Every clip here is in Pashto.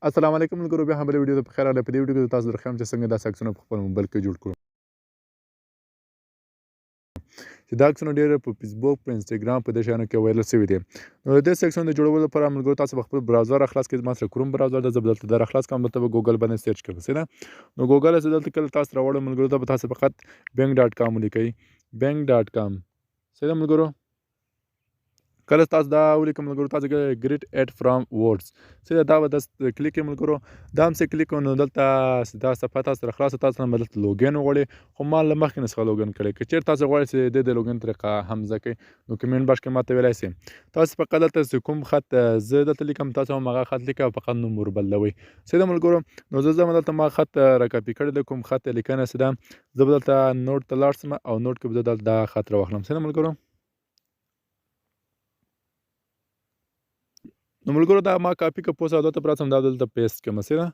السلام علیکم ملګرو، بیا هم بله ویډیو ته په خیر راغلی. په دې ویډیو کې زه تاسو درښیم چې څنګه داسې عکسونه په خپل موبایل کې جوړ کړو چې دا عکسونه ډېر په فیسبوک، په انسټاګرام، په دې شیانو کې وایرل سوي دي. نو د داسې عکسونو د جوړولو لپاره ملګرو تاسو به خپل براوزر راخلاص کړئ. زما سره کروم براوزر ده، زه به دلته دا راخلاص کړم. دلته به ګوګل باندې سرچ کوم، صحیح ده. نو ګوګل چې دلته کله تاسو راوړئ ملګرو، دا به تاسو فقط bank.com ولیکئ. bank.com صحیح ده ملګرو. کله تاسو دا ولیکئ ملګرو، تاسو ګریټ ایټ فرام ورډز صحیح ده، دا به داسې کلیک کړئ ملګرو. دا هم چې کلیک کړو نو دلته دا صفحه تاسو سره خلاصه، تاسو هم به دلته لوګین وغواړئ، خو ما له مخکې نه څخه لوګین کړی. که چېرته تاسو غواړئ چې د لوګین طریقه هم زده کړئ نو کمنټ باکس کې ماته ویلی سئ. تاسو فقط دلته چې کوم خط زه دلته لیکم، تاسو هم هغه خط لیکئ او فقط نوم وربدلوئ. صحیح ده ملګرو. نو زه ځم دلته ما خط راکاپي کړی دی، کوم خط لیکنه چې ده، زه به دلته نوټ ته لاړ شم او نوټ کې به زه دلته دا خط راواخلم. صحیح ده ملګرو. نو ملګرو دا ما کاپي که پوسه دلته پراته دا دلته پیسټ کړم، صحیح ده.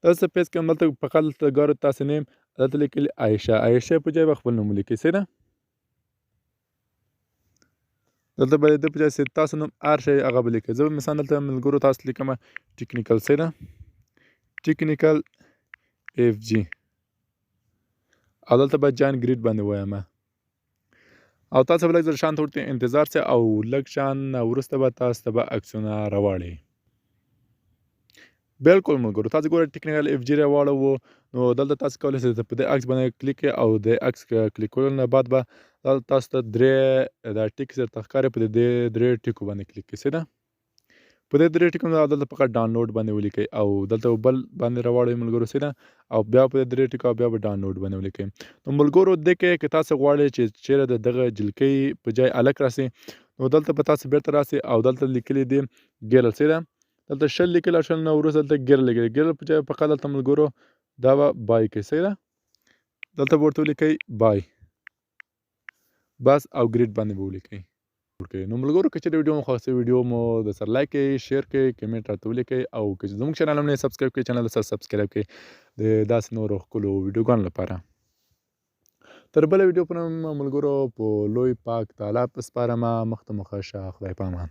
دلته پیسټ کړم، دلته فقط دلته ګورئ تاسو نیم دلته لیکلي عایشه په ځای به خپل نوم ولیکئ، صحیح ده. دلته به د ده په ځای چې تاسو نوم هر شی هغه به لیکئ. زه به مثلا دلته ملګرو تاسو لیکمه ټیکنیکل، صحیح ده، ټیکنیکل اف جی، او دلته به جان ګریډ باندې ووایمه، او تاسو به لږ زر شانته ورته انتظار سئ او لږ شان وروسته به تاسو ته به عکسونه راواړي. بالکل ملګرو، تاسو ګورئ ټیکنیکل اف جی راواړوو نو دلته تاسو کولی شئ په دې عکس باندې کلیک کړئ او د عکس کلیک کولو نه بعد به دلته تاسو ته درې دا ټیک درته ښکاري، په دې درې ټیکو باندې کلیک کړئ، صحیح ده. په دې درې ټیکو نه دلته فقط ډاونلوډ باندې ولیکئ او دلته بل باندې راواړئ ملګرو، صحیح ده، او بیا په دې درې ټیکو بیا به ډاونلوډ باندې ولیکئ. نو ملګرو دې کې که تاسو غواړئ چې چیرې د دغه جلکۍ په ځای هلک راسي نو دلته به تاسو بیرته راسئ او دلته لیکلي دي ګیرل، صحیح ده. دلته شل لیکلي او شل نه وروسته دلته ګیرل لیکلي، ګیرل په ځای فقط دلته ملګرو دا به بای کړئ، صحیح ده. دلته به ورته ولیکئ بای بس، او ګریډ باندې به ولیکئ. نو ملګرو که چېرې ویډیو مو خوښ سوی ویډیو مو درسره لایک کړئ، شیر کړئ، کمنټ راته ولیکئ، او که زموږ چینل هم نه یې سبسکرایب کړئ چینل سره سبسکرایب کړئ د داسې نورو ښکلو ویډیوګانو لپاره. تر بله ویډیو پورې ملګرو په لوی پاک تعالی په سپارمه، مخ ته مو ښه شه، خدای پامان.